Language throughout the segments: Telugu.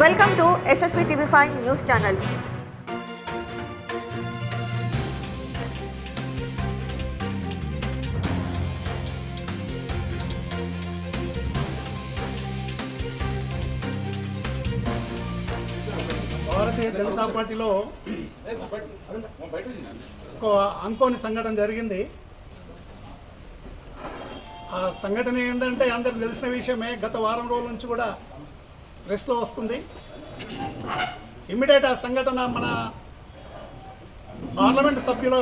Welcome to SSV TV5 News Channel. Bharatiya Janata పార్టీలో ఒక అనుకోని సంఘటన జరిగింది. ఆ సంఘటన ఏంటంటే అందరికి తెలిసిన విషయమే. గత వారం రోజుల నుంచి కూడా ప్రెస్లో వస్తుంది. ఇమ్మీడియట్ ఆ సంఘటన మన పార్లమెంట్ సభ్యుల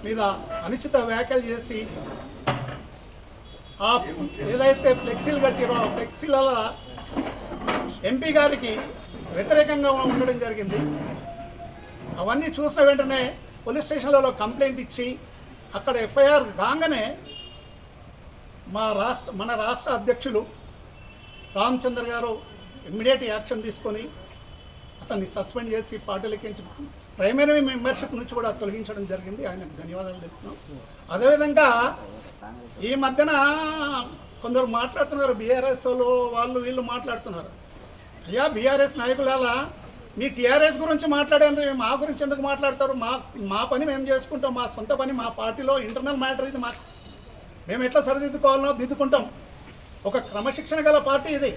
మీద అనుచిత వ్యాఖ్యలు చేసి ఆ ఏదైతే ఫ్లెక్సీలు కట్టిరో ఆ ఫ్లెక్సీల ఎంపీ గారికి వ్యతిరేకంగా ఉండడం జరిగింది. అవన్నీ చూసిన వెంటనే పోలీస్ స్టేషన్లలో కంప్లైంట్ ఇచ్చి అక్కడ ఎఫ్ఐఆర్ కాగానే మన రాష్ట్ర అధ్యక్షులు రామచంద్ర గారు ఇమ్మీడియట్ యాక్షన్ తీసుకొని అతన్ని సస్పెండ్ చేసి పార్టీలకి ప్రైమరీ మెంబర్షిప్ నుంచి కూడా తొలగించడం జరిగింది. ఆయనకు ధన్యవాదాలు తెలుపుతున్నాం. అదేవిధంగా ఈ మధ్యన కొందరు మాట్లాడుతున్నారు, బీఆర్ఎస్ వాళ్ళు వీళ్ళు మాట్లాడుతున్నారు. అయ్యా బీఆర్ఎస్ నాయకులారా, మీ టీఆర్ఎస్ గురించి మాట్లాడారు, మా గురించి ఎందుకు మాట్లాడతారు? మా పని మేము చేసుకుంటాం, మా సొంత పని, మా పార్టీలో ఇంటర్నల్ మ్యాటర్ ఇది. మేము ఎట్లా సరిదిద్దుకోవాలనో దిద్దుకుంటాం. ఒక క్రమశిక్షణ గల పార్టీ ఇది.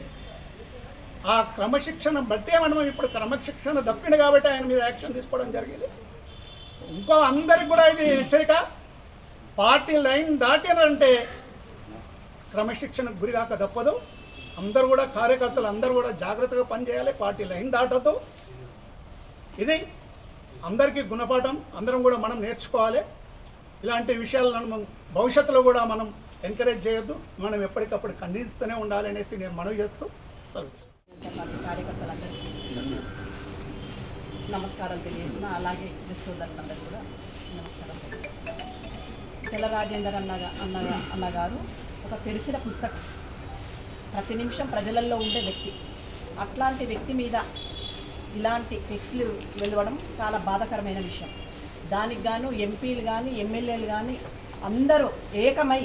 ఆ క్రమశిక్షణ బట్టే మనం ఇప్పుడు క్రమశిక్షణ తప్పింది కాబట్టి ఆయన మీద యాక్షన్ తీసుకోవడం జరిగింది. ఇంకో అందరికి కూడా ఇది హెచ్చరిక, పార్టీ లైన్ దాటినారంటే క్రమశిక్షణకు గురిగాక తప్పదు. అందరూ కూడా కార్యకర్తలు అందరూ కూడా జాగ్రత్తగా పనిచేయాలి, పార్టీ లైన్ దాటద్దు. ఇది అందరికీ గుణపాఠం, అందరం కూడా మనం నేర్చుకోవాలి. ఇలాంటి విషయాలను మనం భవిష్యత్తులో కూడా మనం ఎంకరేజ్ చేయొద్దు, మనం ఎప్పటికప్పుడు ఖండిస్తూనే ఉండాలి అనేసి నేను మనవి చేస్తూ సెలవు. కార్యకర్తలందరికీ నమస్కారాలు తెలియజేసిన, అలాగే విశ్వదర్శనందరూ కూడా నమస్కారం తెలియజేస్తున్నాను. తెల్ల రాజేందర్ అన్న గారు ఒక తెలిసిన పుస్తకం, ప్రతి నిమిషం ప్రజలలో ఉండే వ్యక్తి. అట్లాంటి వ్యక్తి మీద ఇలాంటి ఫ్లెక్సీలు వెలువడం చాలా బాధాకరమైన విషయం. దానికి గాను ఎంపీలు కానీ ఎమ్మెల్యేలు కానీ అందరూ ఏకమై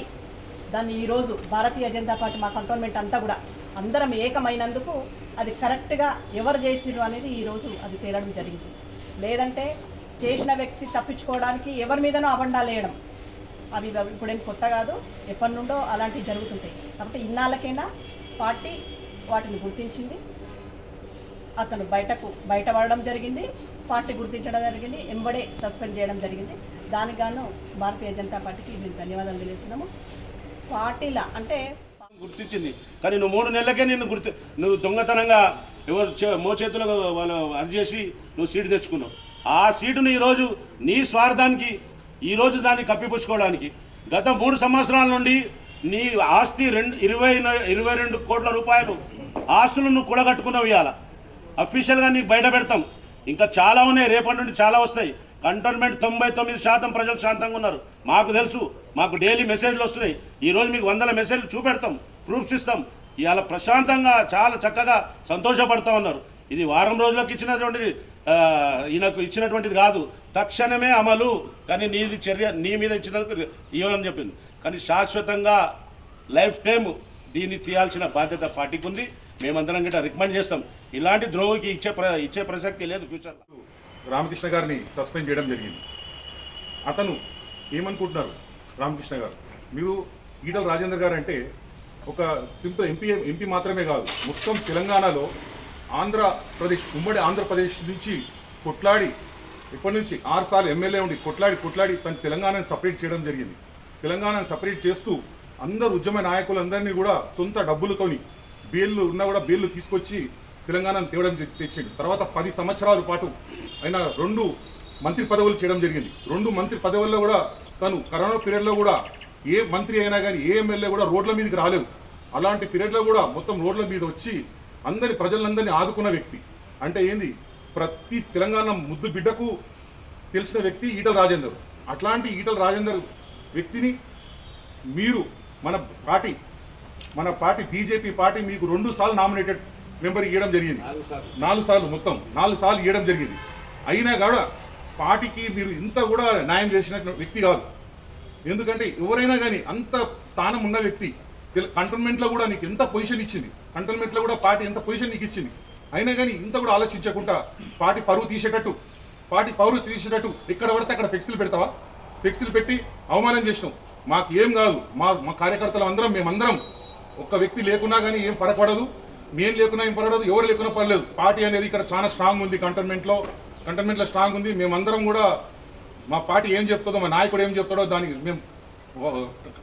దాన్ని ఈరోజు భారతీయ జనతా పార్టీ మా కంటోన్మెంట్ అంతా కూడా అందరం ఏకమైనందుకు అది కరెక్ట్గా ఎవరు చేసిరు అనేది ఈరోజు అది తేలడం జరిగింది. లేదంటే చేసిన వ్యక్తి తప్పించుకోవడానికి ఎవరి మీదనో అబండాలు వేయడం అవి ఇప్పుడేం కొత్త కాదు, ఎప్పటి నుండో అలాంటివి జరుగుతుంటాయి. కాబట్టి ఇన్నాళ్ళకైనా పార్టీ వాటిని గుర్తించింది, అతను బయటపడడం జరిగింది, పార్టీ గుర్తించడం జరిగింది, ఎంబడే సస్పెండ్ చేయడం జరిగింది. దానికి గాను భారతీయ జనతా పార్టీకి మేము ధన్యవాదాలు తెలియజేస్తున్నాము. పార్టీల అంటే గుర్తించింది, కానీ నువ్వు 3 నెలలకే నువ్వు దొంగతనంగా ఎవరు మోచేతులు వాళ్ళు అరిచేసి నువ్వు సీటు తెచ్చుకున్నావు. ఆ సీటును ఈరోజు నీ స్వార్థానికి ఈరోజు దాన్ని కప్పిపుచ్చుకోవడానికి గత 3 సంవత్సరాల నుండి నీ ఆస్తి 22 కోట్ల రూపాయలు ఆస్తులను నువ్వు కూడగట్టుకున్నావు. ఇవాళ అఫీషియల్గా నీకు బయట పెడతాం. ఇంకా చాలా ఉన్నాయి, రేపటి నుండి చాలా వస్తాయి. కంటోన్మెంట్ 99% ప్రజలు శాంతంగా ఉన్నారు. మాకు తెలుసు, మాకు డైలీ మెసేజ్లు వస్తున్నాయి. ఈరోజు మీకు 100 మెసేజ్లు చూపెడతాం, ప్రూఫ్స్ ఇస్తాం. ఇవాళ ప్రశాంతంగా చాలా చక్కగా సంతోషపడతా ఉన్నారు. ఇది వారం రోజులకు ఇచ్చినటువంటిది, ఈయనకు ఇచ్చినటువంటిది కాదు, తక్షణమే అమలు. కానీ నీది చర్య నీ మీద ఇచ్చినందుకు ఇవ్వని చెప్పింది. కానీ శాశ్వతంగా లైఫ్ టైం దీన్ని తీయాల్సిన బాధ్యత పార్టీకి ఉంది. మేమందరం గిట్ట రికమెండ్ చేస్తాం. ఇలాంటి ద్రోహికి ఇచ్చే ప్రసక్తి లేదు ఫ్యూచర్లో. రామకృష్ణ గారిని సస్పెండ్ చేయడం జరిగింది. అతను ఏమనుకుంటున్నారు, రామకృష్ణ గారు మీరు ఈటల రాజేందర్ గారు అంటే ఒక సింపుల్ ఎంపీ మాత్రమే కాదు, మొత్తం తెలంగాణలో ఉమ్మడి ఆంధ్రప్రదేశ్ నుంచి కొట్లాడి ఇప్పటి నుంచి 6 సార్లు ఎమ్మెల్యే ఉండి కొట్లాడి తన తెలంగాణను సపరేట్ చేయడం జరిగింది. తెలంగాణను సపరేట్ చేస్తూ అందరు ఉద్యమ నాయకులందరినీ కూడా సొంత డబ్బులతోని బెయిల్లు ఉన్నా కూడా బెయిల్లు తీసుకొచ్చి తెలంగాణను తేవడం తెచ్చింది. తర్వాత 10 సంవత్సరాల పాటు ఆయన 2 మంత్రి పదవులు చేయడం జరిగింది. 2 మంత్రి పదవుల్లో కూడా తను కరోనా పీరియడ్లో కూడా ఏ మంత్రి అయినా కానీ ఏ ఎమ్మెల్యే కూడా రోడ్ల మీదకి రాలేవు. అలాంటి పీరియడ్లో కూడా మొత్తం రోడ్ల మీద వచ్చి ప్రజలందరినీ ఆదుకున్న వ్యక్తి. అంటే ఏంది, ప్రతి తెలంగాణ ముద్దు బిడ్డకు తెలిసిన వ్యక్తి ఈటల రాజేందర్. అట్లాంటి ఈటల రాజేందర్ వ్యక్తిని మీరు మన పార్టీ బీజేపీ పార్టీ మీకు 2 సార్లు నామినేటెడ్ మెంబర్ ఇవ్వడం జరిగింది. 4 సార్లు మొత్తం 4 సార్లు ఇవ్వడం జరిగింది. అయినా కూడా పార్టీకి మీరు ఇంత కూడా న్యాయం చేసిన వ్యక్తి కాదు. ఎందుకంటే ఎవరైనా కానీ అంత స్థానం ఉన్న వ్యక్తి కంటోన్మెంట్లో కూడా నీకు ఎంత పొజిషన్ ఇచ్చింది, కంటోన్మెంట్లో కూడా పార్టీ ఎంత పొజిషన్ నీకు ఇచ్చింది. అయినా కానీ ఇంత కూడా ఆలోచించకుండా పార్టీ పరువు తీసేటట్టు ఇక్కడ పడితే అక్కడ ఫ్లెక్సీలు పెడతావా? ఫ్లెక్సీలు పెట్టి అవమానం చేసినాం. మాకు ఏం కాదు, మా కార్యకర్తలు అందరం మేమందరం ఒక్క వ్యక్తి లేకున్నా కానీ ఏం పడదు, మేము లేకున్నా ఏం పడదు, ఎవరు లేకున్నా పర్లేదు. పార్టీ అనేది ఇక్కడ చాలా స్ట్రాంగ్ ఉంది, కంటోన్మెంట్లో స్ట్రాంగ్ ఉంది. మేమందరం కూడా మా పార్టీ ఏం చెప్తుందో, మా నాయకుడు ఏం చెప్తాడో దానికి మేము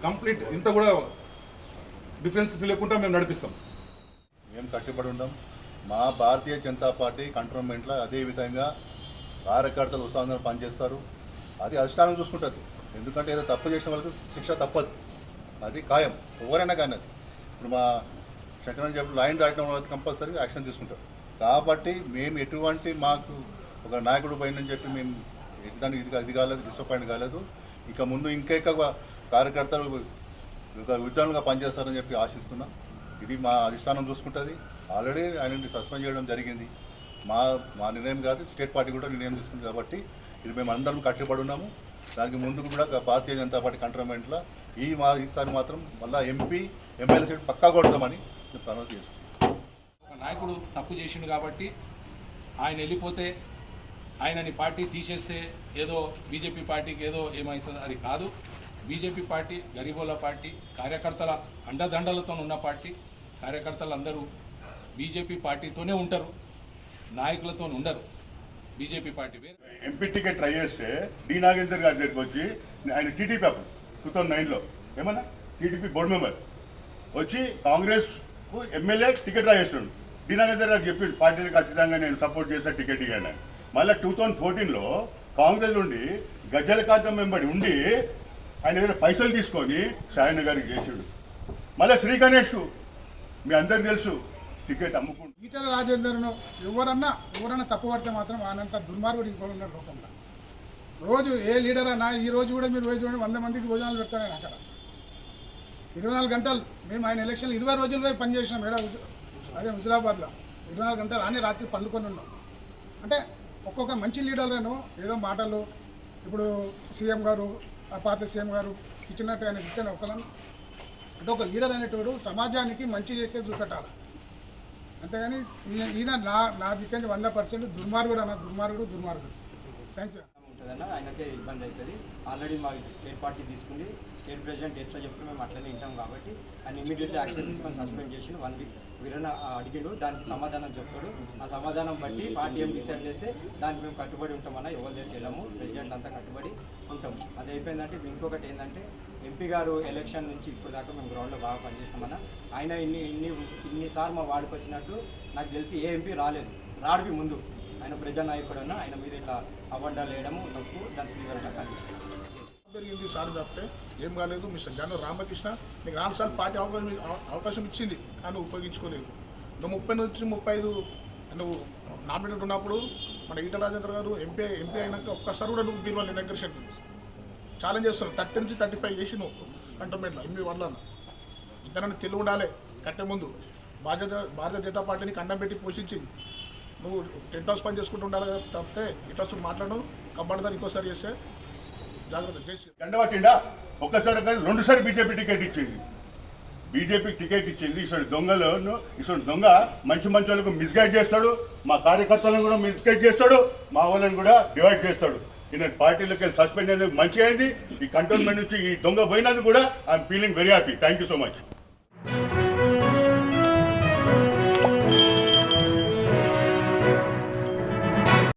కంప్లీట్ ఇంత కూడా డిఫరెన్సెస్ లేకుండా మేము నడిపిస్తాం. మేము కట్టుబడి ఉన్నాం. మా భారతీయ జనతా పార్టీ కంట్రోన్మెంట్లో అదే విధంగా కార్యకర్తలు ఉత్సాహంగా పనిచేస్తారు. అది అధిష్టానం చూసుకుంటుంది. ఎందుకంటే ఏదో తప్పు చేసిన వాళ్ళకి శిక్ష తప్పదు, అది ఖాయం, ఎవరైనా కానీ. అది ఇప్పుడు మా శంకరన్ చెప్పి లైన్ దాటిన వాళ్ళకి కంపల్సరీ యాక్షన్ తీసుకుంటారు. కాబట్టి మేము ఎటువంటి మాకు ఒక నాయకుడు పోయిందని చెప్పి మేము దానికి ఇది కాలేదు, డిసప్పాయింట్ కాలేదు. ఇక ముందు ఇంకా కార్యకర్తలు విధాలుగా పనిచేస్తారని చెప్పి ఆశిస్తున్నాం. ఇది మా అధిష్టానం చూసుకుంటుంది. ఆల్రెడీ ఆయన సస్పెండ్ చేయడం జరిగింది. మా నిర్ణయం కాదు, స్టేట్ పార్టీ కూడా నిర్ణయం తీసుకుంది. కాబట్టి ఇది మేము అందరం కట్టుబడి ఉన్నాము. దానికి ముందుకు కూడా భారతీయ జనతా పార్టీ కంట్రోన్మెంట్లో ఈసారి మాత్రం మళ్ళీ ఎంపీ ఎమ్మెల్యే సీట్ పక్కా కొడతామని ప్రనౌన్స్ చేసుకుంటాం. ఒక నాయకుడు తప్పు చేసిండు కాబట్టి ఆయన వెళ్ళిపోతే, ఆయనని పార్టీ తీసేస్తే ఏదో బీజేపీ పార్టీకి ఏదో ఏమవుతుంది, అది కాదు. బీజేపీ పార్టీ గరీబోళ్ళ పార్టీ, కార్యకర్తల అండదండలతో ఉన్న పార్టీ. కార్యకర్తలు అందరూ బీజేపీ పార్టీతోనే ఉంటారు, నాయకులతో ఉండరు. బీజేపీ పార్టీ వేరు. ఎంపీ టికెట్ ట్రై చేస్తే డి నాగేందర్ గారి దగ్గరికి వచ్చి ఆయన టీడీపీ అప్పుడు 2009లో ఏమన్నా టీడీపీ బోర్డు మెంబర్ వచ్చి కాంగ్రెస్కు ఎమ్మెల్యే టికెట్ ట్రై చేస్తుండు. డి నాగేందర్ గారు చెప్పిండు పార్టీని ఖచ్చితంగా నేను సపోర్ట్ చేస్తా, టికెట్ ఇవ్వండి అని. మళ్ళీ 2014లో కాంగ్రెస్ నుండి గజ్జల ఖాతం మెంబడి ఉండి ఆయన దగ్గర పైసలు తీసుకొని సాయన్న గారికి చేసాడు. మళ్ళీ శ్రీ గణేష్కు మీ అందరికి తెలుసు టికెట్ అమ్ముకుంటు. ఈటల రాజేందర్ను ఎవరన్నా తప్పుపడితే మాత్రం ఆయనంత దుర్మార్గుడు ఇంకోటి ఉన్నాడు లోకంలో. రోజు ఏ లీడర్ అన్నా ఈ రోజు కూడా మీరు పోయి చూడండి, 100 మందికి భోజనాలు పెడతాను ఆయన అక్కడ. 24 గంటలు మేము ఆయన ఎలక్షన్లు 20 రోజులు పోయి పనిచేసినాం. అదే హుజరాబాద్లో 24 గంటలు ఆయన రాత్రి పండుకొని ఉన్నాం. అంటే ఒక్కొక్క మంచి లీడర్లను ఏదో మాటలు, ఇప్పుడు సీఎం గారు, ఆ పాత సీఎం గారు ఇచ్చినట్టు ఆయన ఇచ్చిన ఒకళ్ళని, అంటే ఒక లీడర్ అనేటోడు సమాజానికి మంచి చేస్తే చూపెట్టాలి. అంతేగాని ఈయన నా దిక్కు 100% దుర్మార్గుడు అన్న, దుర్మార్గుడు. Thank you. ఉంటుందన్న ఆయనకే ఇబ్బంది అవుతుంది. ఆల్రెడీ మా స్టేట్ పార్టీ తీసుకుంది, స్టేట్ ప్రెసిడెంట్ ఎట్లా చెప్తే మేము అట్లనే వింటాం. కాబట్టి ఆయన ఇమీడియట్లీ యాక్షన్ తీసుకొని సస్పెండ్ చేసి 1 వీక్ వీరన్న అడిగిండు, దానికి సమాధానం చెప్తాడు. ఆ సమాధానం బట్టి పార్టీ ఏం డిసైడ్ చేస్తే దానికి మేము కట్టుబడి ఉంటామన్నా, ఎవరి దగ్గరికి వెళ్ళాము, ప్రెసిడెంట్ అంతా కట్టుబడి ఉంటాము. అది అయిపోయిందంటే ఇంకొకటి ఏంటంటే ఎంపీ గారు ఎలక్షన్ నుంచి ఇప్పుడు దాకా మేము గ్రౌండ్లో బాగా పనిచేసినామన్నా. ఆయన ఇన్నిసార్లు మా వాడికి వచ్చినట్టు నాకు తెలిసి ఏ ఎంపీ రాడికి ముందు ఆయన ప్రజానాయకుడు అన్న, ఆయన మీద ఇట్లా అబద్ధాలు వేయడము తప్పు, దానికి తీవ్రంగా ఖండిస్తున్నాం. జరిగింది సార్ తప్పితే ఏం కాలేదు. మిస్టర్ జనరల్ రామకృష్ణ నీకు 4 సార్లు పార్టీ అవకాశం ఇచ్చింది, కానీ ఉపయోగించుకోలేదు. నువ్వు 30 నుంచి 35 నువ్వు నామినేట్ ఉన్నప్పుడు మన ఈటల రాజేందర్ గారు ఎంపీ అయినాక ఒక్కసారి కూడా నువ్వు బీర్వాల్ ఇనాగ్రేషన్ ఛాలెంజ్ చేస్తున్నావు. 30 నుంచి 35 చేసి నువ్వు కంటోన్మెంట్లో ఎంపీ వల్ల ఇద్దరని తెలివి ఉండాలి. కట్టే ముందు భారతీయ జనతా పార్టీని కన్నం పెట్టి పోషించింది. నువ్వు టెంట్ హౌస్ పని చేసుకుంటూ ఉండాలి తప్పితే ఇట్లా మాట్లాడడం కబ్బడదారు ఇంకోసారి చేస్తే జాగ్రత్త చేసి దండవట్టిండా ఒక్కసారి కాదు 2 సార్లు బీజేపీ టికెట్ ఇచ్చింది. బీజేపీకి టికెట్ ఇచ్చింది. ఇటువంటి దొంగ మంచి వాళ్ళకు మిస్గైడ్ చేస్తాడు, మా కార్యకర్తలను కూడా మిస్గైడ్ చేస్తాడు, మా వాళ్ళని కూడా డివైడ్ చేస్తాడు. ఈయన పార్టీలోకి వెళ్ళి సస్పెండ్ అనేది మంచి అయింది. ఈ కంటోన్మెంట్ నుంచి ఈ దొంగ పోయినందుకు కూడా I'm feeling very happy. Thank you so much.